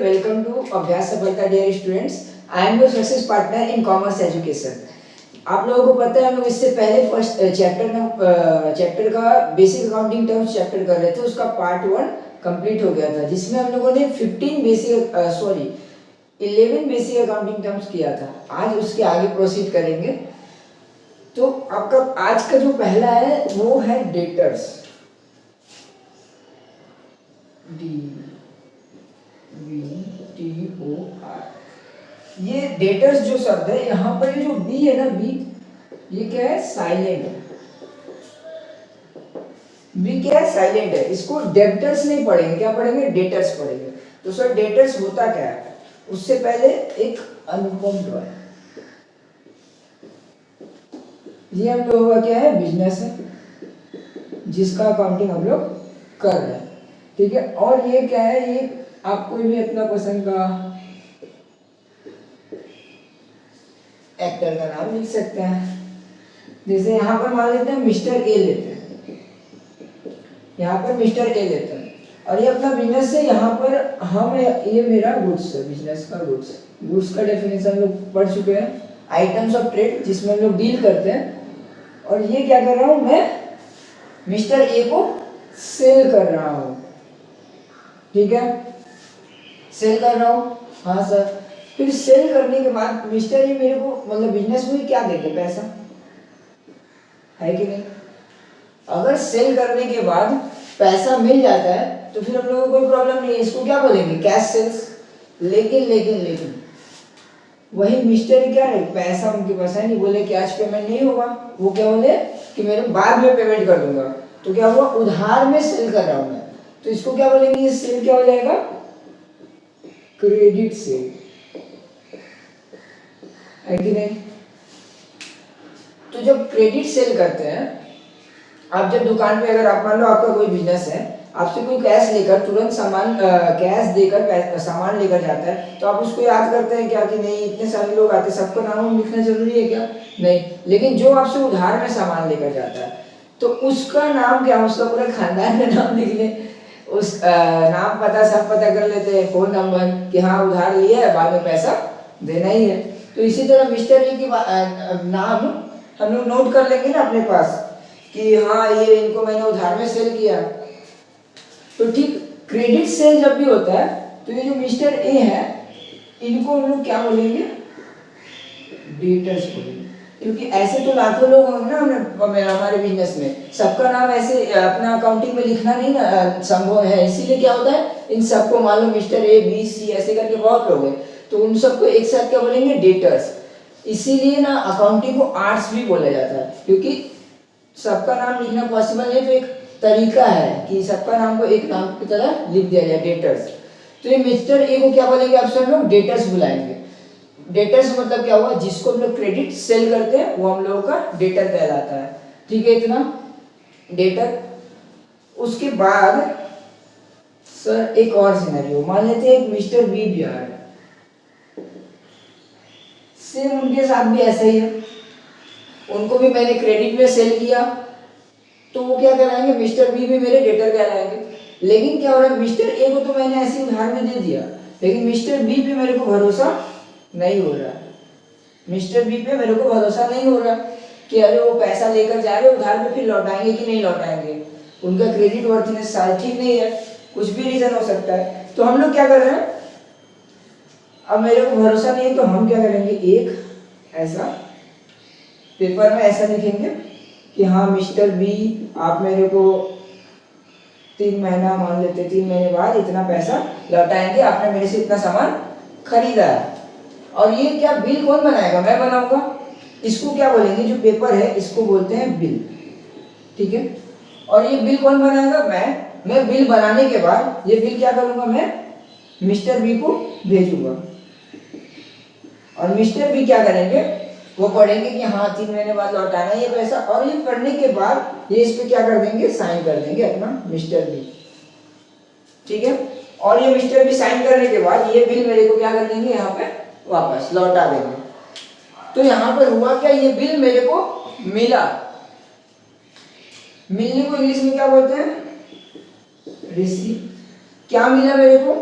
welcome to Abhyas Safalta dear students. I am your success partner in commerce education. आप लोगों को पता है हम लोग इससे पहले फर्स्ट चैप्टर का बेसिक अकाउंटिंग टर्म्स चैप्टर कर रहे थे, उसका पार्ट 1 कंप्लीट हो गया था जिसमें हम लोगों ने 11 बेसिक अकाउंटिंग टर्म्स किया था। आज उसके आगे प्रोसीड करेंगे। तो आपका आज का जो पहला है वो है डेटर्स। DVTOR। ये डेटर्स जो शब्द है, यहाँ पर ये जो बी है ना, बी ये क्या है? साइलेंट है। बी क्या है? साइलेंट है। इसको डेटर्स नहीं पढ़ेंगे, क्या पढ़ेंगे? डेटर्स पढ़ेंगे। तो सर डेटर्स होता क्या है? उससे पहले एक अनुपम रॉय, ये हम लोगों का क्या है? बिजनेस है जिसका अकाउंटिंग हम लोग कर रहे हैं, ठीक है। और ये क्या है? ये आप कोई भी अपना पसंद का एक्टर का नाम लिख सकते हैं। जैसे यहाँ पर मान लेते हैं मिस्टर ए लेते हैं, यहाँ पर मिस्टर ए लेते हैं और ये अपना बिजनेस है। यहाँ पर हम ये मेरा गुड्स है, बिजनेस का गुड्स। गुड्स का डेफिनेशन हम लोग पढ़ चुके हैं, आइटम्स ऑफ ट्रेड जिसमें हम लोग डील करते हैं। और ये क्या कर रहा हूँ मैं? मिस्टर ए को सेल कर रहा हूँ, ठीक है। सेल कर रहा हूँ, हाँ सर। फिर सेल करने के बाद मिस्टर ये मेरे को मतलब बिजनेस में क्या देंगे? पैसा, है कि नहीं? अगर सेल करने के बाद पैसा मिल जाता है तो फिर हम लोगों को कोई प्रॉब्लम नहीं है, इसको क्या बोलेंगे? Cash sales. लेकिन वही मिस्टर क्या है? पैसा उनके पास है नहीं, बोले कैश पेमेंट नहीं होगा। वो क्या बोले कि मेरे बाद में पेमेंट कर दूंगा। तो क्या हुआ? उधार में सेल कर रहा हूं मैं, तो इसको क्या बोलेंगे? ये सेल क्या हो जाएगा? क्रेडिट सेल, है कि नहीं? तो जब क्रेडिट सेल करते हैं, आप जब दुकान पे अगर आप मान लो आपका कोई बिजनेस है, आपसे कोई कैश लेकर तुरंत सामान कैश देकर सामान लेकर जाता है, तो आप उसको याद करते हैं क्या कि नहीं इतने सारे लोग आते, सबका नाम लिखना जरूरी है क्या? नहीं। लेकिन जो आपसे उधार में सामान लेकर जाता है तो उसका नाम क्या? उसका पूरा खानदान का नाम लिख ले, उस नाम पता सब पता कर लेते हैं, फोन नंबर कि हाँ उधार लिया है, बाद में पैसा देना ही है। तो इसी तरह मिस्टर ए की नाम हम लोग नोट कर लेंगे ना अपने पास कि हाँ ये इनको मैंने उधार में सेल किया। तो ठीक क्रेडिट सेल जब भी होता है तो ये जो मिस्टर ए है इनको हम लोग क्या बोलेंगे? डेटर्स बोलेंगे। क्योंकि ऐसे तो लाखों लोग होंगे ना हमारे बिजनेस में, सबका नाम ऐसे अपना अकाउंटिंग में लिखना नहीं ना संभव है। इसीलिए क्या होता है, इन सबको मान लो मिस्टर ए बी सी ऐसे करके बहुत लोग हैं, तो उन सबको एक साथ क्या बोलेंगे? डेटर्स। इसीलिए ना अकाउंटिंग को आर्ट्स भी बोला जाता है, क्योंकि सबका नाम लिखना पॉसिबल है, तो एक तरीका है कि सबका नाम को एक नाम की तरह लिख दिया जाए, डेटर्स। तो ये मिस्टर ए को क्या बोलेंगे? आप सब लोग डेटर्स बुलाएंगे। डेटर्स मतलब क्या हुआ? जिसको हम लोग क्रेडिट सेल करते हैं वो हम लोगों का डेटर कहलाता है, ठीक है। इतना डेटर। उसके बाद सर एक और सिनेरियो मान लेते हैं, एक मिस्टर बी भी आ रहा है, सेम उनके साथ भी ऐसा ही है, उनको भी मैंने क्रेडिट में सेल किया, तो वो क्या कहलाएंगे? मिस्टर बी भी मेरे डेटर कहलाएंगे। लेकिन क्या हो रहा है? मिस्टर ए को तो मैंने ऐसे उधार में दे दिया, लेकिन मिस्टर बी पे मेरे को भरोसा नहीं हो रहा। मिस्टर बी पे मेरे को भरोसा नहीं हो रहा कि अरे वो पैसा लेकर जा रहे उधार में, फिर लौटाएंगे कि नहीं लौटाएंगे, उनका क्रेडिट वर्थनेस ठीक नहीं है, कुछ भी रीजन हो सकता है। तो हम लोग क्या कर रहे हैं? अब मेरे को भरोसा नहीं है तो हम क्या करेंगे? एक ऐसा पेपर में ऐसा लिखेंगे कि हाँ मिस्टर बी आप मेरे को 3 महीना मान लेते, 3 महीने बाद इतना पैसा लौटाएंगे, आपने मेरे से इतना सामान खरीदा है। और ये क्या बिल कौन बनाएगा? मैं बनाऊंगा। इसको क्या बोलेंगे? जो पेपर है इसको बोलते हैं बिल, ठीक है। और ये बिल कौन बनाएगा? मैं बिल बनाने के बाद ये बिल क्या करूंगा? मैं मिस्टर बी को भेजूंगा और मिस्टर बी क्या करेंगे? वो पढ़ेंगे कि हाँ 3 महीने बाद लौटाना है ये पैसा, और ये पढ़ने के बाद ये इस पे क्या कर देंगे? साइन कर देंगे अपना मिस्टर बी, ठीक है। और ये मिस्टर बी साइन करने के बाद ये बिल मेरे को क्या कर देंगे? यहाँ पे वापस लौटा देंगे। तो यहाँ पर हुआ क्या? ये बिल मेरे को मिला। मिलने को इंग्लिश में क्या बोलते हैं? रिसीव। क्या मिला मेरे को?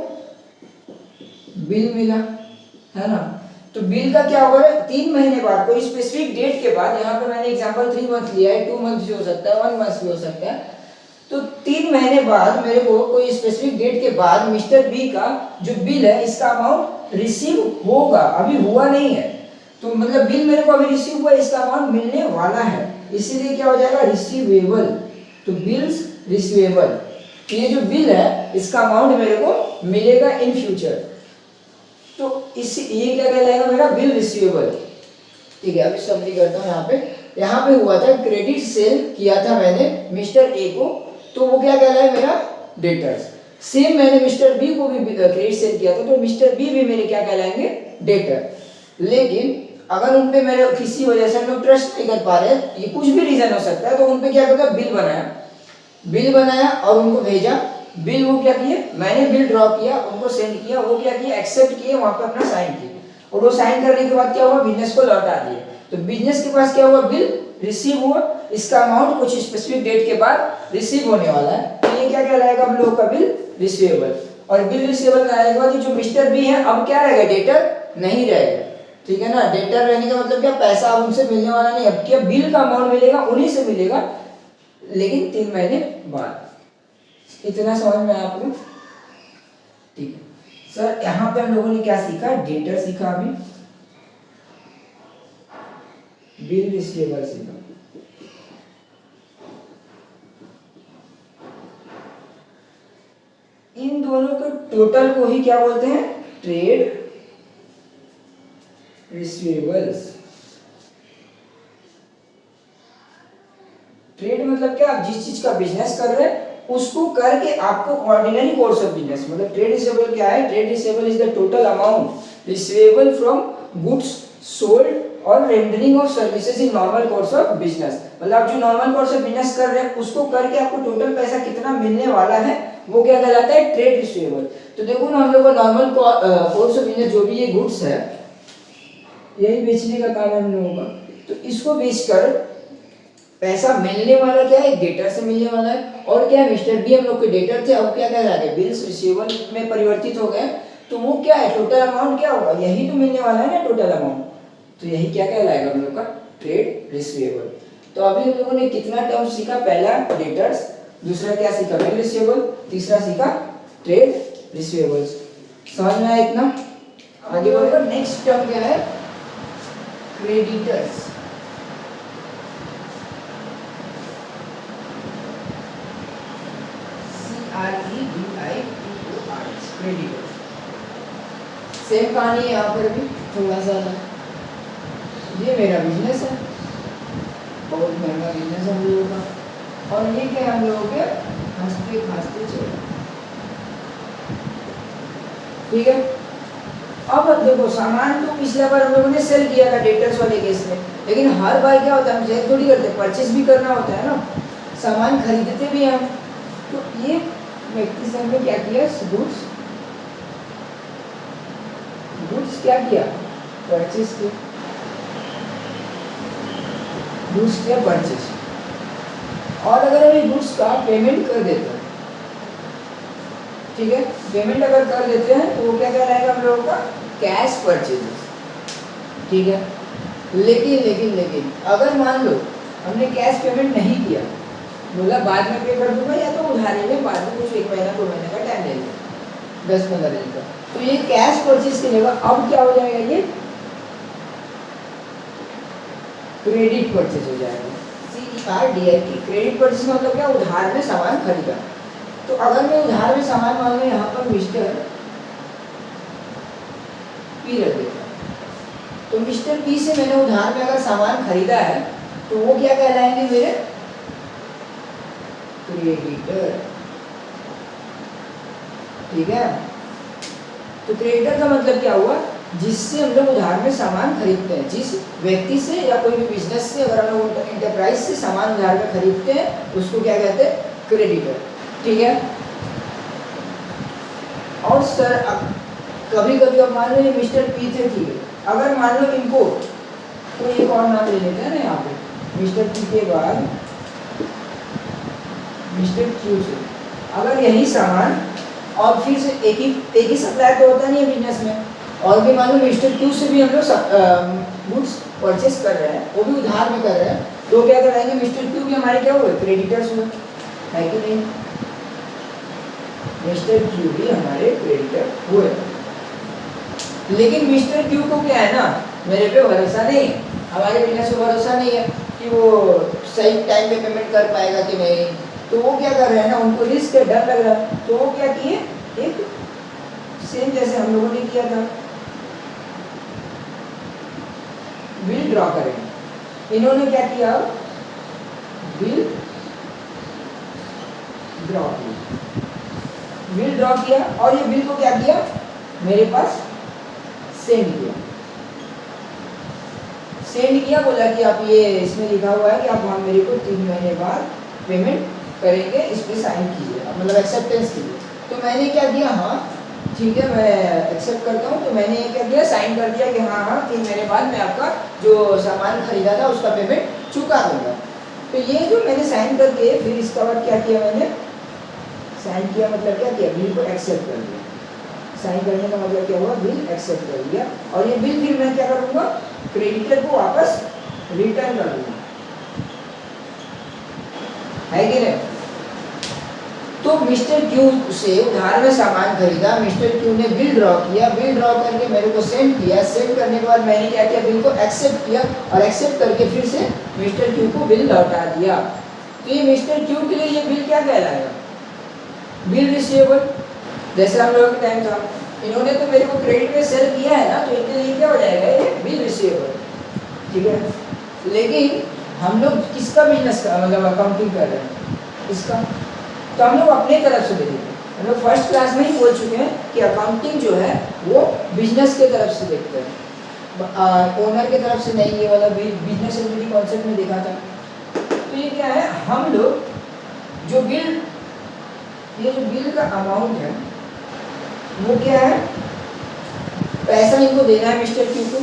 बिल मिला, है ना। तो बिल का क्या होगा, 3 महीने बाद कोई स्पेसिफिक डेट के बाद, यहाँ पे मैंने एग्जांपल 3 मंथ लिया है, 2 मंथ भी हो सकता है, 1 मंथ भी हो सकता है। तो 3 महीने बाद मेरे को कोई स्पेसिफिक डेट के बाद मिस्टर बी का जो बिल है इसका अमाउंट रिसीव होगा, अभी हुआ नहीं है। तो मतलब बिल मेरे को अभी रिसीव हुआ, इसका अमाउंट मिलने वाला है, इसीलिए क्या हो जाएगा, रिसीवेबल। तो बिल्स रिसीवेबल, ये जो बिल है इसका अमाउंट मेरे को मिलेगा इन फ्यूचर। तो इस ये क्या कहलाएगा मेरा, बिल रिसीवेबल। ठीक है, अभी समरी करता हूँ। यहाँ पे हुआ था क्रेडिट सेल किया था मैंने मिस्टर ए को, तो वो क्या कहलाए मेरा डेटर्स। सेम मैंने मिस्टर बी को भी क्रेडिट सेल किया था, तो मिस्टर बी भी मेरे क्या कहलाएंगे, डेटर। लेकिन अगर उन पे मेरे किसी वजह से हम लोग ट्रस्ट नहीं कर पा रहे, ये कुछ भी रीजन हो सकता है, तो उन पे क्या करेगा, बिल बनाया और उनको भेजा। बिल वो क्या किए, मैंने बिल ड्रॉ किया, उनको सेंड किया, वो क्या किया, एक्सेप्ट किए, वहां पर अपना साइन किए, और वो साइन करने के बाद क्या हुआ, बिजनेस को लौटा दिए। तो बिजनेस के पास क्या हुआ, बिल रिसीव हुआ, इसका अमाउंट कुछ स्पेसिफिक डेट के बाद रिसीव होने वाला है। तो ये क्या कहलाएगा हम लोगों का, बिल रिसीवेबल। और बिल रिसीवेबल कहने के बाद जो मिस्टर बी है अब क्या रहेगा, डेटर नहीं रहेगा। ठीक है ना, डेटर रहने का मतलब क्या, पैसा अब उनसे मिलने वाला नहीं, अब क्या बिल का अमाउंट मिलेगा, उन्हीं से मिलेगा, लेकिन 3 महीने बाद। इतना समझ में आया आपको? ठीक है सर, यहाँ पे हम लोगों ने क्या सीखा, डेटर सीखा, अभी बिल रिसीवेबल सीखा। इन दोनों के टोटल को ही क्या बोलते हैं, ट्रेड रिसीवेबल्स। ट्रेड मतलब क्या, आप जिस चीज का बिजनेस कर रहे हैं उसको करके आपको ऑर्डिनरी कोर्स ऑफ बिजनेस, मतलब ट्रेड रिसीवेबल क्या है, trade receivable is the total amount receivable from goods sold और rendering of services in normal course of business. मतलब आप जो नॉर्मल कोर्स ऑफ बिजनेस कर रहे हैं उसको करके आपको टोटल पैसा कितना मिलने वाला है, वो क्या कहलाता है, ट्रेड रिसीवेबल। तो देखो ना, हम लोग का नॉर्मल कोर्स ऑफ बिजनेस जो भी ये गुड्स है, यही बेचने का काम है हम लोगों का। तो इसको बेचकर पैसा मिलने वाला क्या है, डेटर से मिलने वाला है। और क्या है, मिस्टर बी हम लोग के डेटर थे, अब क्या कह रहा है, बिल्स रिसीवेबल में परिवर्तित हो गए। तो वो क्या है, टोटल अमाउंट क्या होगा, यही तो मिलने वाला है ना टोटल अमाउंट। तो यही क्या कहलाएगा हम लोग का, ट्रेड रिसीवेबल। तो अभी हम लोगों ने कितना टर्म सीखा, पहला डेटर्स, दूसरा क्या सीखा, बिल रिसीवेबल, तीसरा सीखा ट्रेड रिसीवेबल्स। समझ में आया इतना? आगे बढ़कर नेक्स्ट टर्म क्या है, क्रेडिटर्स। क्रेडिटर्स, सेम कहानी है यहाँ पर भी, थोड़ा सा अलग। ये मेरा बिजनेस है, बहुत महंगा बिजनेस है हम लोगों का, और ये क्या हम लोगों के हंसते खांसते चल। ठीक है, अब देखो सामान तो पिछला बार हम लोगों ने सेल किया था डेटर्स वाले केस में, लेकिन हर बार क्या होता है, हम सेल थोड़ी करते, परचेस भी करना होता है ना, सामान खरीदते भी हम। तो ये व्यक्ति से हमने क्या किया, गुड्स क्या किया, परचेस किया, गुड्स किया परचेस। और अगर हम गुड्स का पेमेंट कर देते हैं, ठीक है, पेमेंट अगर कर देते हैं तो वो क्या कहलाएगा हम लोगों का, कैश परचेजेस। ठीक है, लेकिन अगर मान लो हमने कैश पेमेंट नहीं किया, बोला बाद में पे कर दूंगा, या तो उधारी में बाद में कुछ 1 महीना 2 महीने का टाइम ले लेंगे, 10-15 दिन का, तो ये कैश परचेज के लिए अब क्या हो जाएगा, ये क्रेडिट परचेज हो जाएगा। CERDIT, क्रेडिट परचेज मतलब क्या, उधार में सामान खरीदा। तो अगर मैं उधार में सामान मान लो यहाँ पर मिस्टर पी रख देता, तो मिस्टर पी से मैंने उधार में अगर सामान खरीदा है, तो वो क्या कहलाएंगे मेरे, क्रेडिटर। ठीक है, तो क्रेडिटर का मतलब क्या हुआ, जिससे हम लोग उधार में सामान खरीदते हैं, जिस व्यक्ति से या कोई भी बिजनेस से अगर हम लोग इंटरप्राइज से सामान उधार में खरीदते हैं, उसको क्या कहते हैं, क्रेडिटर। ठीक है, और सर अब कभी कभी अब मान लो ये मिस्टर पी थे, ठीक है, अगर मान लो इनको कोई एक और नाम ले लेते हैं ना यहाँ पे, मिस्टर पी के बाद मिस्टर क्यू से अगर यही सामान और फिर से एक ही सप्लायर तो होता नहीं है बिजनेस में, और भी मालूम मिस्टर क्यू से भी हम लोग गुड्स परचेस कर रहे हैं, वो भी उधार में कर रहे हैं, तो क्या कराएंगे, मिस्टर क्यू भी हमारे क्या हुए, क्रेडिटर्स हुए, है कि नहीं, मिस्टर क्यू भी हमारे क्रेडिटर हुए। लेकिन मिस्टर क्यू को क्या है ना, मेरे पे भरोसा नहीं, हमारे बिजनेस पे भरोसा नहीं है कि वो सही टाइम पे पेमेंट कर पाएगा कि नहीं, तो वो क्या कर रहे हैं ना, उनको रिस्क है, डर लग रहा है, तो वो क्या किए, एक सेम जैसे हम लोगों ने किया था, बिल ड्रॉ करेंगे। इन्होंने क्या किया, बिल ड्रॉ किया, बिल ड्रॉ किया, और ये बिल को क्या किया, मेरे पास सेंड किया, सेंड किया, बोला कि आप ये इसमें लिखा हुआ है कि आप हम मेरे को 3 महीने बाद पेमेंट करेंगे, इस पर साइन कीजिए, मतलब एक्सेप्टेंस कीजिए। तो मैंने क्या किया, हाँ ठीक है मैं एक्सेप्ट करता हूँ, तो मैंने ये क्या किया, साइन कर दिया कि हाँ हाँ 3 महीने बाद मैं आपका जो सामान खरीदा था उसका पेमेंट चुका दूंगा। तो ये जो मैंने साइन करके फिर इसका बाद क्या किया, मैंने साइन किया मतलब क्या किया, बिल को एक्सेप्ट कर दिया, साइन करने का मतलब क्या हुआ, बिल एक्सेप्ट कर दिया, और ये बिल फिर मैं क्या करूँगा, क्रेडिटर को वापस रिटर्न कर दूंगा, है कि नहीं। तो मिस्टर क्यू से उधार में सामान खरीदा, मिस्टर क्यू ने बिल ड्रॉ किया, बिल ड्रॉ करके मेरे को सेंड किया, सेंड करने के बाद मैंने क्या किया, बिल को एक्सेप्ट किया, और एक्सेप्ट करके फिर से मिस्टर क्यू को बिल लौटा दिया। तो ये मिस्टर क्यू के लिए ये बिल क्या कहलाएगा, बिल रिसीवेबल। जैसे हम लोगों का टाइम था, इन्होंने तो मेरे को क्रेडिट में सेल किया है ना, तो इनके लिए क्या हो जाएगा, ये बिल रिसीवेबल, ठीक है। लेकिन हम लोग किसका बिजनेस का मतलब अकाउंटिंग कर रहे हैं, इसका, तो हम लोग अपने तरफ से देखेंगे। हम लोग फर्स्ट क्लास में ही बोल चुके हैं कि अकाउंटिंग जो है वो बिजनेस के तरफ से देखते हैं, ओनर के तरफ से नहीं, ये वाला बिजनेस एंटिटी कॉन्सेप्ट में देखा था। तो ये क्या है, हम लोग जो बिल, ये जो बिल का अमाउंट है वो क्या है, पैसा इनको देना है मिस्टर क्यू को,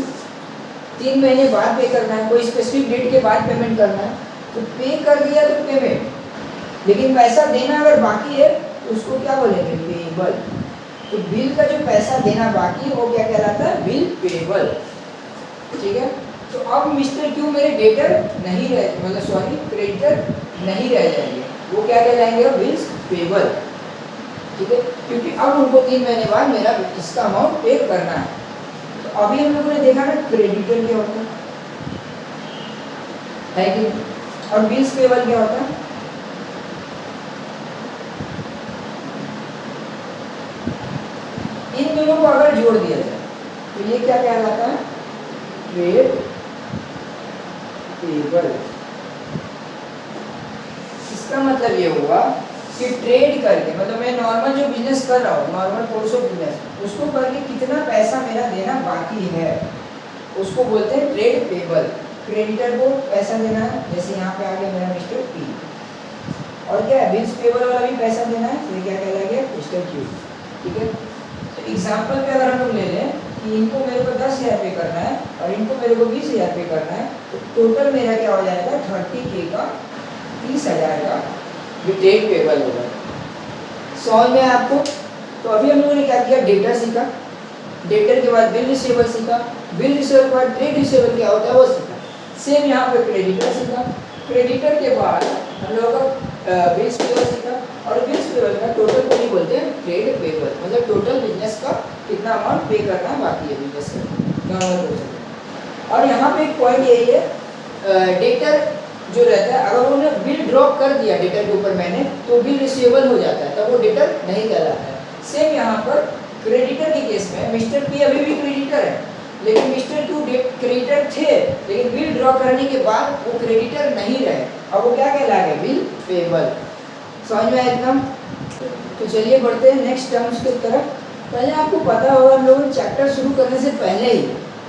3 महीने बाद पे करना है, कोई स्पेसिफिक डेट के बाद पेमेंट करना है, तो पे कर दिया तो पेमेंट, लेकिन पैसा देना अगर बाकी है तो उसको क्या बोलेंगे, पेएबल। तो बिल का जो पैसा देना बाकी है वो क्या कहलाता है, बिल पेएबल, ठीक है। तो अब मिस्टर क्यू मेरे डेटर नहीं रह, मतलब सॉरी क्रेडिटर नहीं रह जाएंगे, वो क्या कहलाएंगे, बिल्स पेएबल, ठीक है, क्योंकि अब उनको 3 महीने बाद मेरा इसका अमाउंट पे करना है। तो अभी हम लोगों ने देखा ना क्रेडिटर क्या होता है कि, और बिल्स पेएबल क्या होता है, इन दोनों को अगर जोड़ दिया जाए तो ये क्या कहलाता है, ट्रेड पेएबल। इसका मतलब ये हुआ कि ट्रेड करके, मतलब मैं नॉर्मल जो बिजनेस कर रहा हूँ, नॉर्मल कोर्स ऑफ बिजनेस, उसको करके कितना पैसा मेरा देना बाकी है उसको बोलते हैं ट्रेड पेएबल। क्रेडिटर को पैसा देना है, जैसे यहाँ पे आ गया मेरा मिस्टर पी, और क्या है, बिल्स पेएबल वाला भी पैसा देना है, ये क्या कहला गया, मिस्टर क्यू, ठीक है। तो एग्जाम्पल पे अगर हम लोग ले लें कि इनको मेरे को 10,000 पे करना है और इनको मेरे को 20,000 पे करना है, तो टोटल मेरा क्या हो जाएगा, 30K का 30,000 का जो ट्रेड पेएबल होगा। समझ में आपको। तो अभी हम लोगों ने क्या किया, डेटर सीखा, डेटर के बाद बिल रिसीवेबल सीखा, बिल रिसीवेबल के बाद ट्रेड रिसीवेबल क्या होता है वो सीखा। सेम यहाँ पे क्रेडिटर सीखा, क्रेडिटर के बाद हम लोगों का बिल्स पेएबल सीखा, और बिल्स पेएबल का टोटल को ही बोलते हैं ट्रेड पेएबल, मतलब टोटल बिजनेस का कितना अमाउंट पे करना बाकी है बिजनेस का, नॉर्मल प्रोसेस। और यहाँ पे एक पॉइंट यही है, डेटर जो रहता है अगर उन्होंने बिल ड्रॉप कर दिया डेटर के ऊपर मैंने, तो बिल रिसीवेबल हो जाता है, तब वो डेटर नहीं कहलाता है। सेम यहाँ पर क्रेडिटर के केस में मिस्टर पी अभी भी क्रेडिटर है, लेकिन मिस्टर क्यू क्रेडिटर थे, लेकिन बिल ड्रॉ करने के बाद वो क्रेडिटर नहीं रहे, अब वो क्या कहलाएगा, बिल पेएबल। समझ में आया एकदम। तो चलिए बढ़ते हैं नेक्स्ट टर्म्स की तरफ। पहले आपको पता होगा, हम लोगों ने चैप्टर शुरू करने से पहले ही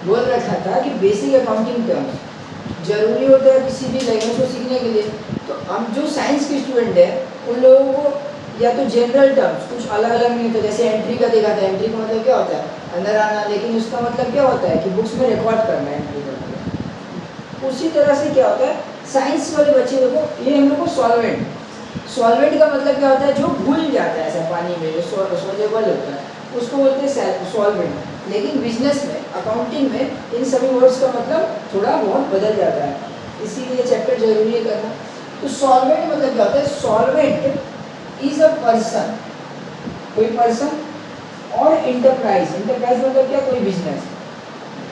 बोल रखा था कि बेसिक अकाउंटिंग टर्म्स जरूरी होता है किसी भी लैंग्वेज को सीखने के लिए। तो हम जो साइंस के स्टूडेंट हैं उन लोगों को या तो जनरल टर्म्स कुछ अलग अलग नहीं होता, जैसे एंट्री का देखा था, एंट्री का मतलब क्या होता है, अंदर आना, लेकिन उसका मतलब क्या होता है कि बुक्स में रिकॉर्ड करना है एंट्री का मतलब। उसी तरह से क्या होता है, साइंस वाले बच्चे लोगों को, ये हम लोग को सॉल्वेंट, सॉल्वेंट का मतलब क्या होता है, जो घुल जाता है ऐसा पानी में, जो सोल्यूबल होता है उसको बोलते हैं सॉल्वेंट। लेकिन बिजनेस में, अकाउंटिंग में इन सभी वर्ड्स का मतलब थोड़ा बहुत बदल जाता है, इसीलिए चैप्टर जरूरी है करना। तो सॉल्वेंट मतलब क्या होता है, सॉल्वेंट इज अ पर्सन, कोई पर्सन, और इंटरप्राइज, इंटरप्राइज मतलब क्या, कोई business,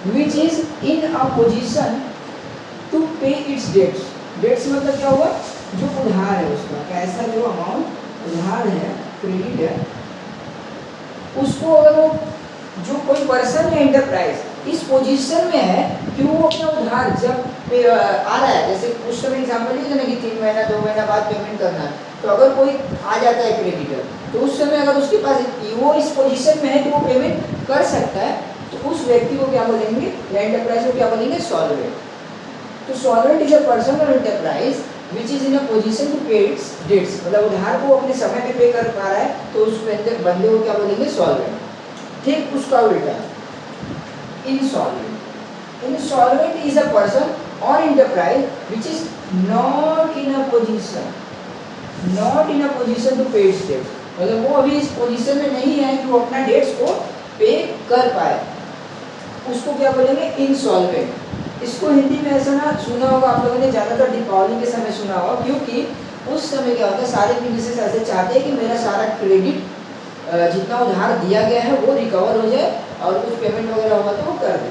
which is in a position to pay its debts. Debts मतलब क्या हुआ, जो उधार है उसका, पैसा जो अमाउंट उधार है, क्रेडिट है, उसको अगर वो, जो कोई पर्सन या इंटरप्राइज इस पोजीशन में है कि वो अपना उधार जब आ रहा है, जैसे उस समय एग्जाम्पल लिया ना कि 3 महीना 2 महीना बाद पेमेंट करना है, तो अगर कोई आ जाता है क्रेडिटर, तो उस समय अगर उसके पास वो इस पोजीशन में है कि वो पेमेंट कर सकता है, तो उस व्यक्ति को क्या बोलेंगे, या इंटरप्राइज को क्या बोलेंगे, सॉल्वेंट। तो सॉल्वेंट इज अ पर्सन और enterprise which is in a position to pay its debts, मतलब उधार को अपने समय पे पे कर पा रहा है, तो उस बंदे को क्या बोलेंगे, सॉल्वेंट। ठीक उसका उल्टा insolvent, insolvent is a person or enterprise which is not in a position, not in a position to pay its debts, मतलब वो अभी इस पोजीशन में नहीं है कि वो अपना डेट्स को पे कर पाए, उसको क्या बोलेंगे, इंसॉल्वेंट। इसको हिंदी में ऐसा ना सुना होगा आप लोगों ने, ज़्यादातर दीपावली के समय सुना होगा, क्योंकि उस समय क्या होता है, सारे बिजनेसेस ऐसे चाहते हैं कि मेरा सारा क्रेडिट जितना उधार दिया गया है वो रिकवर हो जाए, और कुछ पेमेंट वगैरह होगा तो वो कर दे।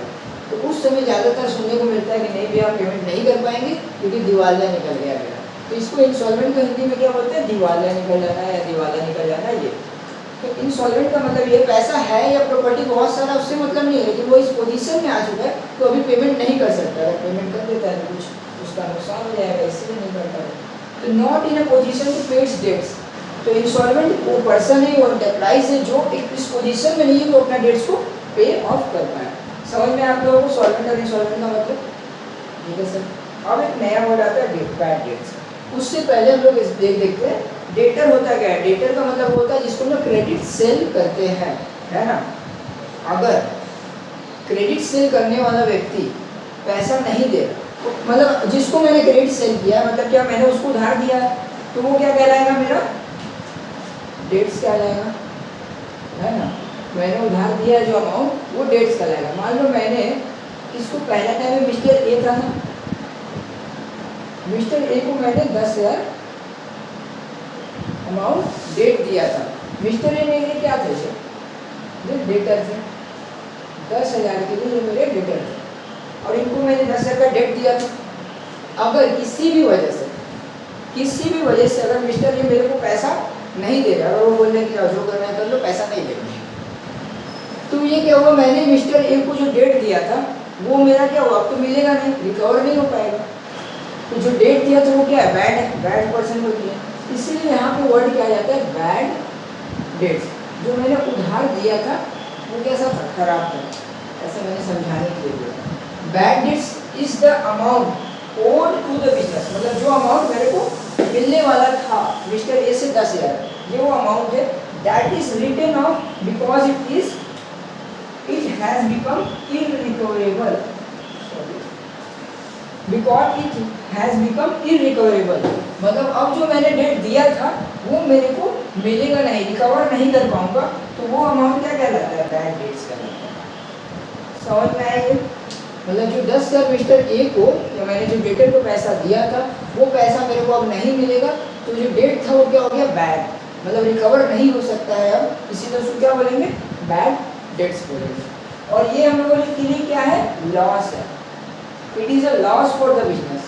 तो उस समय ज़्यादातर सुनने को मिलता है कि नहीं भैया आप पेमेंट नहीं कर पाएंगे क्योंकि दिवालिया निकल गया मेरा। तो इसको इंसॉल्वेंट को हिंदी में क्या बोलते हैं, दिवालिया निकल जाना या दिवालिया निकल जाना ये। तो इंसॉल्वेंट का मतलब ये, पैसा है या प्रॉपर्टी बहुत सारा उससे मतलब नहीं है, लेकिन वो इस पोजीशन में आ चुका है तो अभी पेमेंट नहीं कर सकता, अगर पेमेंट कर देता है तो कुछ उसका नुकसान हो जाएगा, इसलिए नहीं करता है। तो not in a position to pay its debts, तो इंसॉल्वेंट वो पर्सन है, वो एंटरप्राइज है जो एक इस पोजीशन में नहीं है तो अपना डेट्स को पे ऑफ कर पाए। समझ में आप लोगों को सॉल्वेंट और इंसॉल्वेंट का मतलब, ठीक है सर। अब एक नया वर्ड आता है बैड डेट्स। उससे पहले हम लोग देखते हैं डेटर होता क्या है। डेटर का मतलब होता है जिसको हम लोग क्रेडिट सेल करते हैं, है ना। अगर क्रेडिट सेल करने वाला व्यक्ति पैसा नहीं दे, तो मतलब जिसको मैंने क्रेडिट सेल किया, मतलब क्या मैंने उसको उधार दिया है, तो वो क्या कहलाएगा, मेरा डेट्स कहलाएगा, है ना। मैंने उधार दिया जो अमाउंट वो डेट्स कहलाएगा। मान लो मैंने इसको पहला टाइम मिस्टर ए था ना, मिस्टर ए को मैंने 10,000 अमाउंट डेट दिया था। मिस्टर ए मेरे क्या थे, जो डेटर थे, 10,000 के लिए जो मेरे डेटर थे, और इनको मैंने 10,000 का डेट दिया था। अगर किसी भी वजह से अगर मिस्टर ए मेरे को पैसा नहीं दे रहा, अगर वो बोल रहे कि जो करना है कर लो, पैसा नहीं देंगे, तो ये क्या हुआ, मैंने मिस्टर ए को जो डेट दिया था वो मेरा क्या हुआ, अब तो मिलेगा नहीं, रिकवर नहीं हो पाएगा। तो जो डेट दिया था वो क्या है, बैड है, बैड पर्सन होती है। इसीलिए यहाँ पे वर्ड क्या आ जाता है, बैड डेट्स। जो मैंने उधार दिया था वो कैसा था, खराब था, ऐसा मैंने समझाने के लिए दिया। Bad debts is the amount owed to the business, मतलब जो अमाउंट मेरे को मिलने वाला था मिस्टर ए से 10,000, ये वो अमाउंट है that is written off because it has become irrecoverable, because it has become irrecoverable, मतलब अब जो मैंने डेट दिया था वो मेरे को मिलेगा नहीं, रिकवर नहीं कर पाऊंगा, तो वो अमाउंट क्या कहलाता है, बैड डेट्स कहलाता है। समझ में आएगी, मतलब जो 10,000 मिस्टर ए को या मैंने जो डेटर को पैसा दिया था वो पैसा मेरे को अब नहीं मिलेगा, तो जो डेट था वो क्या हो गया, बैड, मतलब रिकवर नहीं हो सकता है अब, इसीलिए उसको क्या बोलेंगे, बैड डेट्स बोलेंगे। और ये हम लोगों के लिए क्या है, लॉस है, it is a loss for the business.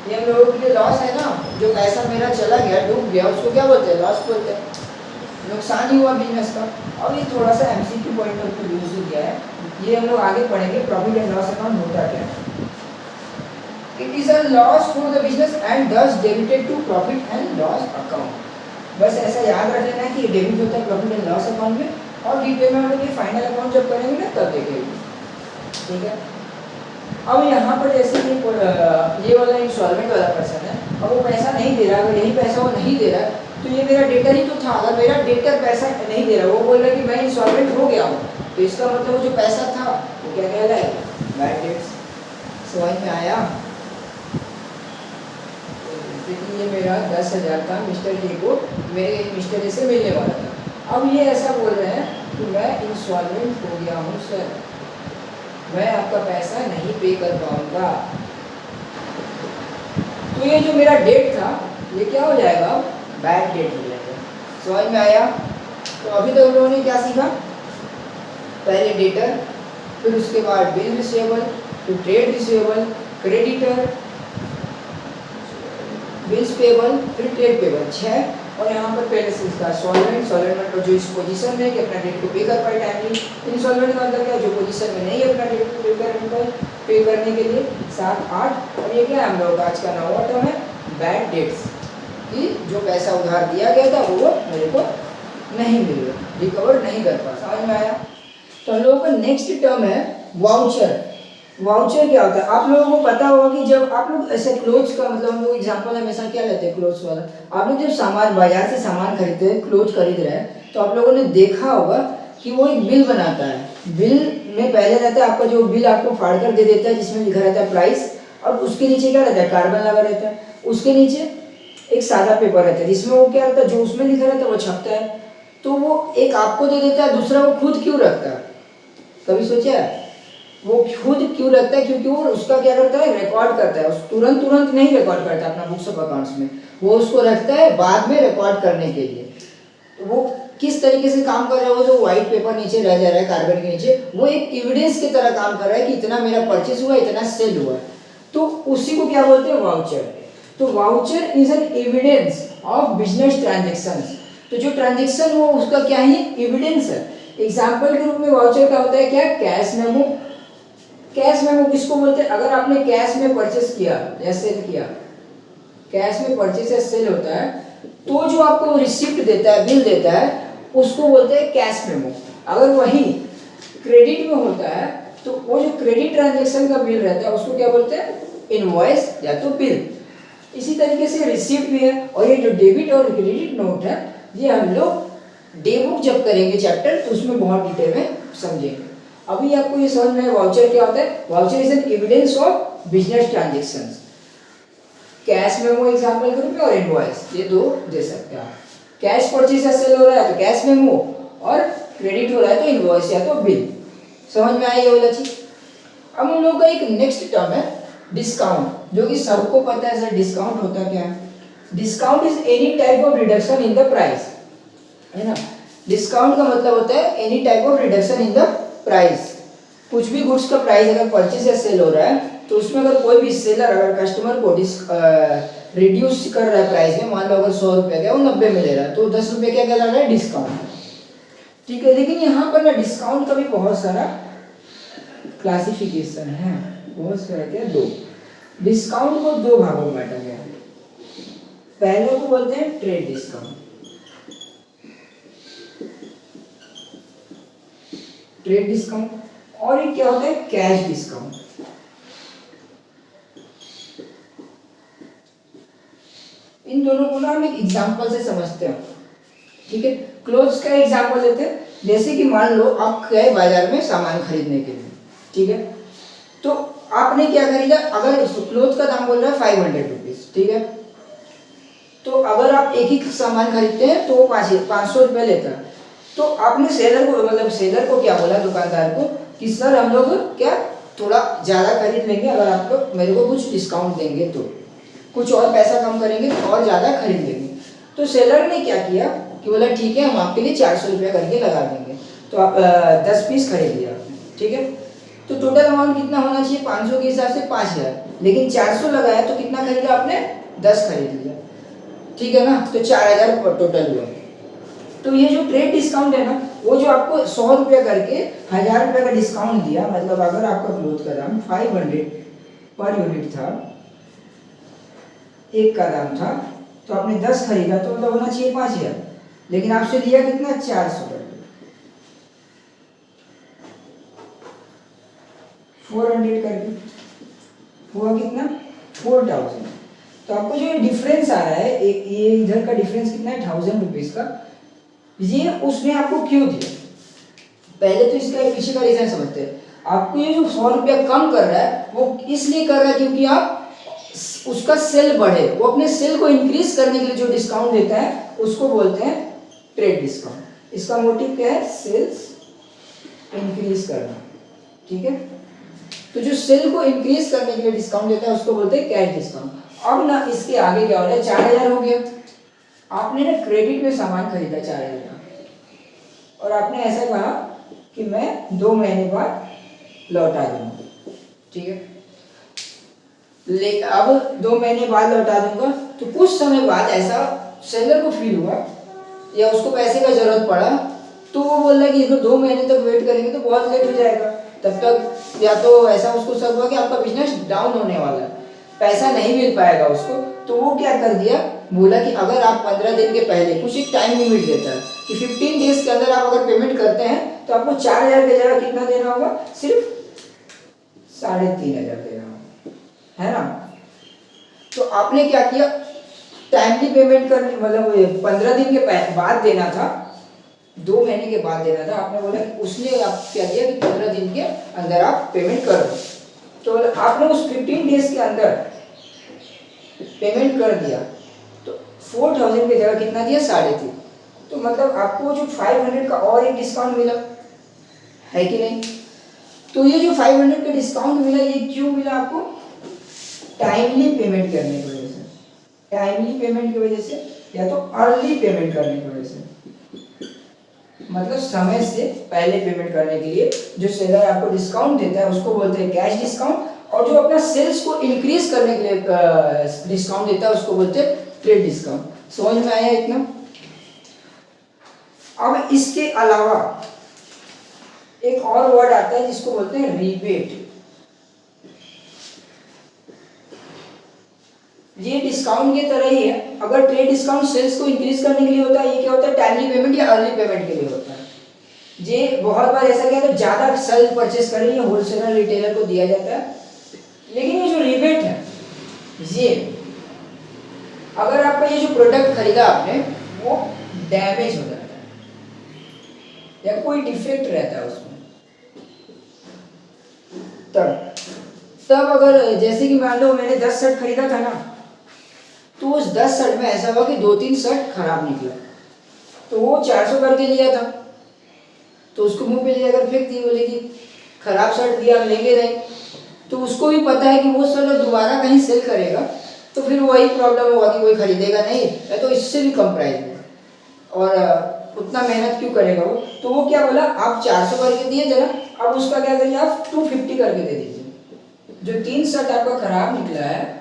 ये हम लोगों के लिए लॉस है ना, जो पैसा मेरा चला गया, डूब गया, उसको क्या बोलते हैं, लॉस बोलते हैं, नुकसान ही हुआ बिजनेस का। अब ये थोड़ा सा MCQ point of view use किया है, ये हम लोग आगे पढ़ेंगे, प्रॉफिट एंड लॉस अकाउंट होता क्या है। It is a loss for the business and this debited to profit and loss account. बस ऐसा याद रख लेना कि ये डेबिट होता है प्रॉफिट एंड लॉस अकाउंट में, और डिटेल में हम लोग ये फाइनल अकाउंट जब करेंगे ना तब देखेंगे, ठीक है। अब यहाँ पर जैसे कि ये वाला इंस्टॉलमेंट वाला पर्सन है, अब वो पैसा नहीं दे रहा, अगर यही पैसा वो नहीं दे रहा तो ये मेरा डेटर ही तो था। अगर मेरा डेटर पैसा नहीं दे रहा, वो बोल रहा है कि मैं इंस्टॉलमेंट हो गया हूँ, तो इसका मतलब वो जो पैसा था वो क्या कहलाएगा, बैड डेट्स। समझ में आया? ये मेरा 10,000 था, मिस्टर ए को मेरे मिस्टर ए से मिलने वाला था। अब ये ऐसा बोल रहे हैं कि मैं इंस्टॉलमेंट हो गया हूँ सर, मैं आपका पैसा नहीं पे कर पाऊँगा। तो ये जो मेरा डेट था ये क्या हो जाएगा, बैड डेट हो जाएगा। समझ में आया? तो अभी तक लोगों ने क्या सीखा, पहले डेटर, फिर उसके बाद बिल रिसीवेबल, फिर trade receivable, creditor, bills payable, फिर ट्रेड पेबल 6। और यहाँ पर पहले से इसका सॉल्वेंट, सॉल्वेंट मतलब जो इस पोजीशन में कि अपना डेट को पे कर पाए टाइमली। इंसॉल्वेंट का मतलब क्या, जो पोजीशन में नहीं है अपना डेट को पे करने के लिए। 7, 8। और ये क्या है हम लोग आज का 9वां टर्म है, बैड डेट्स, कि जो पैसा उधार दिया गया था वो मेरे को नहीं मिल रहा, रिकवर नहीं कर पा। समझ में आया? तो हम लोगों का नेक्स्ट टर्म है वाउचर। वाउचर क्या होता है, आप लोगों को पता होगा कि जब आप लोग ऐसे क्लोथ्स का मतलब हम लोग एग्जांपल हमेशा क्या लेते हैं, क्लोथ्स वाला। आप लोग जब सामान बाजार से सामान खरीदते हैं, क्लोथ खरीद रहे हैं, तो आप लोगों ने देखा होगा कि वो एक बिल बनाता है। बिल में पहले रहता है आपका जो बिल आपको फाड़ कर दे देता है, जिसमें लिखा रहता है प्राइस, और उसके नीचे क्या रहता है, कार्बन लगा रहता है। उसके नीचे एक सादा पेपर रहता है जिसमें वो क्या रहता है, जो उसमें लिखा रहता है वो छपता है। तो वो एक आपको दे देता है, दूसरा वो खुद क्यों रखता है, कभी सोचा है? वो खुद क्यों रखता है, क्योंकि वो उसका क्या करता है, रिकॉर्ड करता है। तुरंत तुरंत नहीं रिकॉर्ड करता अपना बुक्स ऑफ अकाउंट्स में, वो उसको रखता है बाद में रिकॉर्ड करने के लिए। तो वो किस तरीके से काम कर रहा है, वो जो व्हाइट पेपर नीचे रह जा रहा है कार्बन के नीचे, वो एक एविडेंस की तरह काम कर रहा है कि इतना मेरा परचेज हुआ, इतना सेल हुआ। तो उसी को क्या बोलते हैं, वाउचर। तो voucher is an evidence of business transactions. तो जो ट्रांजेक्शन हो उसका क्या है, एविडेंस है। एग्जाम्पल के रूप में वाउचर का होता है क्या, कैश मेमो। कैश मेमो किसको बोलते हैं, अगर आपने कैश में परचेस किया या सेल किया, कैश में परचेस या सेल होता है, तो जो आपको रिसिप्ट देता है, बिल देता है, उसको बोलते हैं कैश मेमो। अगर वही क्रेडिट में होता है तो वो जो क्रेडिट ट्रांजेक्शन का बिल रहता है उसको क्या बोलते हैं, इनवॉइस या तो बिल। इसी तरीके से रिसिप्ट भी है। और ये जो डेबिट और क्रेडिट नोट है, ये हम लोग डे बुक जब करेंगे चैप्टर तो उसमें बहुत डिटेल में समझेंगे। अभी आपको ये समझ में है वाउचर क्या होता है। Voucher is an evidence of business transactions. Cash memo example के रूप में और इनवॉइस, ये दो दे सकते हैं आप। कैश परचेज या सेल हो रहा है तो कैश मेमो, और क्रेडिट हो रहा है तो इनवॉइस या तो बिल। समझ में आई ये वाला चीज? अब हम लोग का एक नेक्स्ट टर्म है डिस्काउंट, जो कि सबको पता है सर डिस्काउंट होता क्या है। Discount is any type of reduction in the price, है ना। डिस्काउंट का मतलब होता है any type of reduction in the price. कुछ भी गुड्स का प्राइस अगर परचेज या सेल हो रहा है तो उसमें अगर कोई भी सेलर अगर कस्टमर को रिड्यूस कर रहा है प्राइस में, मान लो अगर 100 रुपये का वो 90 में ले रहा है, तो 10 रुपये क्या कहला रहा है, डिस्काउंट। ठीक है, लेकिन यहाँ पर ना डिस्काउंट का भी बहुत सारा क्लासिफिकेशन है, बहुत सारा क्या, दो। डिस्काउंट को दो भागों में बांटा गया है। पहले को बोलते हैं ट्रेड डिस्काउंट। ट्रेड डिस्काउंट, और एक क्या होता है, कैश डिस्काउंट। इन दोनों को ना हम एक एग्जांपल से समझते हैं। ठीक है, क्लोथ्स का एग्जांपल लेते हैं। जैसे कि मान लो आप गए बाजार में सामान खरीदने के लिए, ठीक है, तो आपने क्या खरीदा, अगर क्लोथ का दाम बोल रहा है 500 रुपीज, ठीक है, तो अगर आप एक ही सामान खरीदते हैं तो वो 500 रुपये लेता है। तो आपने सेलर को, मतलब सेलर को क्या बोला, दुकानदार को, कि सर हम लोग क्या थोड़ा ज़्यादा खरीद लेंगे, अगर आप लोग मेरे को कुछ डिस्काउंट देंगे तो, कुछ और पैसा कम करेंगे तो और ज़्यादा खरीद लेंगे। तो सेलर ने क्या किया कि बोला ठीक है हम आपके लिए 400 रुपये करके लगा देंगे। तो आप 10 पीस खरीद लिया आपने, ठीक है, तो टोटल अमाउंट कितना होना चाहिए, 500 के हिसाब से 5000, लेकिन 400 लगाया तो कितना खरीदा आपने, 10 खरीद लिया, ठीक है ना, तो 4000 टोटल हुआ। तो ये जो ट्रेड डिस्काउंट है ना, वो जो आपको 100 रुपये करके 1000 रुपये का डिस्काउंट दिया, मतलब अगर आपका क्लोथ का दाम 500 पर यूनिट था, एक का दाम था, तो आपने 10 खरीदा तो मतलब होना चाहिए 5000, लेकिन आपसे लिया कितना, 400 रुपये, 400 करके हुआ कितना, 4000। तो आपको जो डिफरेंस आ रहा है, ये इधर का डिफरेंस कितना है, 1000 रुपीज का, ये उसने आपको क्यों दिया। पहले तो इसका पीछे का रीजन समझते हैं। आपको ये जो 100 रुपया कम कर रहा है वो इसलिए कर रहा है क्योंकि आप उसका सेल बढ़े, वो अपने सेल को इंक्रीज करने के लिए जो डिस्काउंट देता है उसको बोलते हैं ट्रेड डिस्काउंट। इसका मोटिव क्या है? सेल्स इंक्रीज करना, ठीक है। तो जो सेल को इंक्रीज करने के लिए डिस्काउंट देता है उसको बोलते हैं कैश डिस्काउंट। अब ना इसके आगे क्या हो रहा है, 4000 हो गया, आपने ना क्रेडिट में सामान खरीदा 4000 का और आपने ऐसा कहा कि मैं 2 महीने बाद लौटा दूंगा, ठीक है। अब 2 महीने बाद लौटा दूंगा, तो कुछ समय बाद ऐसा सेलर को फील हुआ या उसको पैसे का जरूरत पड़ा, तो वो बोल रहा कि अगर 2 महीने तक वेट करेंगे तो बहुत लेट हो जाएगा, तब तक या तो ऐसा उसको शक हुआ कि आपका बिजनेस डाउन होने वाला है, पैसा नहीं मिल पाएगा उसको। तो वो क्या कर दिया, बोला कि अगर आप 15 दिन के पहले, कुछ एक टाइम लिमिट देता है कि 15 डेज के अंदर आप अगर पेमेंट करते हैं तो आपको 4000 की जगह कितना देना होगा, सिर्फ 3500 देना होगा, है ना। तो आपने क्या किया, टाइमली पेमेंट करने, मतलब 15 दिन के बाद देना था, 2 महीने के बाद देना था, आपने बोला कि उसने आप क्या किया कि 15 दिन के अंदर आप पेमेंट कर दो। तो आपने उस 15 डेज के अंदर पेमेंट कर दिया, तो 4000 की जगह कितना दिया, 3.5। तो मतलब आपको जो 500 का और एक डिस्काउंट मिला, है कि नहीं। तो ये जो 500 का डिस्काउंट मिला, ये क्यों मिला आपको, टाइमली पेमेंट करने की वजह से, टाइमली पेमेंट की वजह से या तो अर्ली पेमेंट करने की वजह से, मतलब समय से पहले पेमेंट करने के लिए जो सेलर आपको डिस्काउंट देता है उसको बोलते हैं कैश डिस्काउंट, और जो अपना सेल्स को इंक्रीज करने के लिए डिस्काउंट देता है उसको बोलते हैं ट्रेड डिस्काउंट। समझ में आया इतना। अब इसके अलावा एक और वर्ड आता है जिसको बोलते हैं रीबेट। ये डिस्काउंट की तरह ही है, अगर ट्रेड डिस्काउंट सेल्स को इंक्रीज करने के लिए होता है, ये क्या होता है, टाइमली पेमेंट या अर्ली पेमेंट के लिए होता है। ये बहुत बार ऐसा क्या होता है, ज्यादा सेल परचेस करें या होलसेलर रिटेलर को दिया जाता है। लेकिन ये जो रिबेट है, ये अगर आपका ये जो प्रोडक्ट खरीदा आपने वो डैमेज हो जाता है या कोई डिफेक्ट रहता है उसमें, तब अगर जैसे कि मान लो मैंने 10 शर्ट खरीदा था ना, तो उस 10 शर्ट में ऐसा हुआ कि 2-3 शर्ट खराब निकला, तो वो 400 करके लिया था, तो उसको मुंह पे ले जाकर फेंक दी, बोले कि खराब शर्ट दिया, हम लेंगे नहीं। तो उसको भी पता है कि वो शर्ट दोबारा कहीं सेल करेगा तो फिर वही प्रॉब्लम होगा कि कोई खरीदेगा नहीं, या तो इससे भी कम प्राइस में, और उतना मेहनत क्यों करेगा वो। तो वो क्या बोला, आप 400 करके दिए जरा, अब उसका क्या करिए, आप 250 करके दे दीजिए। जो 3 शर्ट आपका खराब निकला है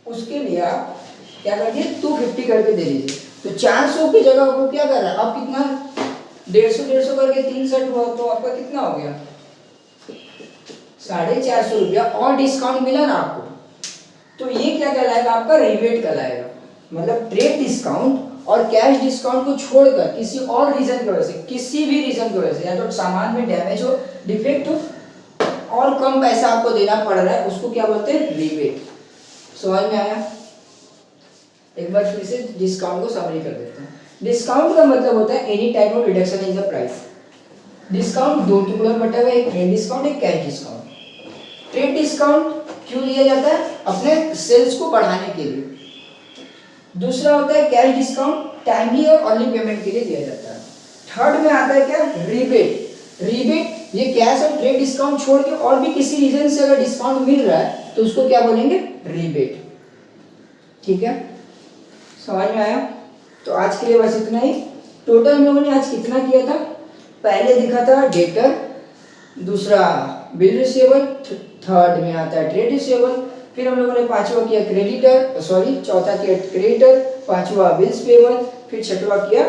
उसके लिए आप क्या करिए, 250 करके दे दीजिए। तो 400 की जगह वो क्या कर रहा है, आप कितना 150 करके 3 शर्ट हुआ, तो आपका कितना हो गया, 450 रुपया और डिस्काउंट मिला ना आपको। तो ये क्या कहलाएगा, आपका रिबेट कहलाएगा। मतलब ट्रेड डिस्काउंट और कैश डिस्काउंट को छोड़कर किसी और रीजन की वजह से, किसी भी रीजन की वजह से, या तो सामान में डैमेज हो, डिफेक्ट हो और कम पैसा आपको देना पड़ रहा है, उसको क्या बोलते हैं, रिबेट। समझ में आया। एक बार फिर से डिस्काउंट को समरी कर देते हैं। डिस्काउंट का मतलब होता है any type of reduction in the price. Discount दो टुकड़ों में बटा हुआ है, एक ट्रेड डिस्काउंट, एक कैश डिस्काउंट। ट्रेड डिस्काउंट क्यों लिया जाता है, अपने सेल्स को बढ़ाने के लिए। दूसरा होता है कैश डिस्काउंट, टाइमली और अर्ली पेमेंट के लिए दिया जाता है। थर्ड में आता है क्या, रिबेट। रिबेट ये कैश और ट्रेड डिस्काउंट छोड़ के और भी किसी रीजन से अगर डिस्काउंट मिल रहा है तो उसको क्या बोलेंगे, रिबेट। ठीक है, समझ में आया। तो आज के लिए बस इतना ही। टोटल हम लोगों ने आज कितना किया था, पहले दिखा था डेटर, दूसरा बिल रिसीवेबल, थर्ड में आता है ट्रेड रिसीवेबल, फिर हम लोगों ने पांचवा किया क्रेडिटर, चौथा किया क्रेडिटर, पांचवा बिल्स पेबल, फिर छठवा किया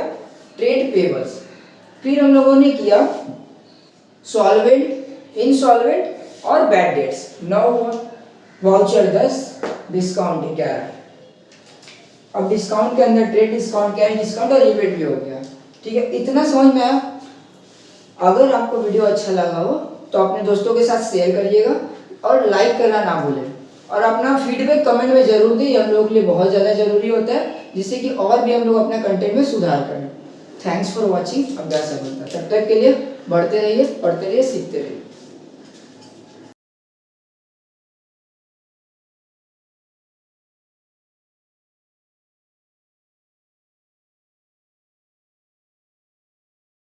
ट्रेड पेबल्स, फिर हम लोगों ने किया सॉल्वेंट, इनसॉल्वेंट और बैड डेट्स 9 हुआ, वाउचर 10, डिस्काउंट 11। अब डिस्काउंट के अंदर ट्रेड डिस्काउंट, कैश डिस्काउंट और रिबेट भी हो गया। ठीक है, इतना समझ में आया। अगर आपको वीडियो अच्छा लगा हो तो अपने दोस्तों के साथ शेयर करिएगा और लाइक करना ना भूलें, और अपना फीडबैक कमेंट में जरूर दें, हम लोगों के लिए बहुत ज़्यादा जरूरी होता है, जिससे कि और भी हम लोग अपना कंटेंट में सुधार करें। Thanks for watching. अभ्यास सफलता। तब तक के लिए बढ़ते रहिए, पढ़ते रहिए, सीखते रहिए।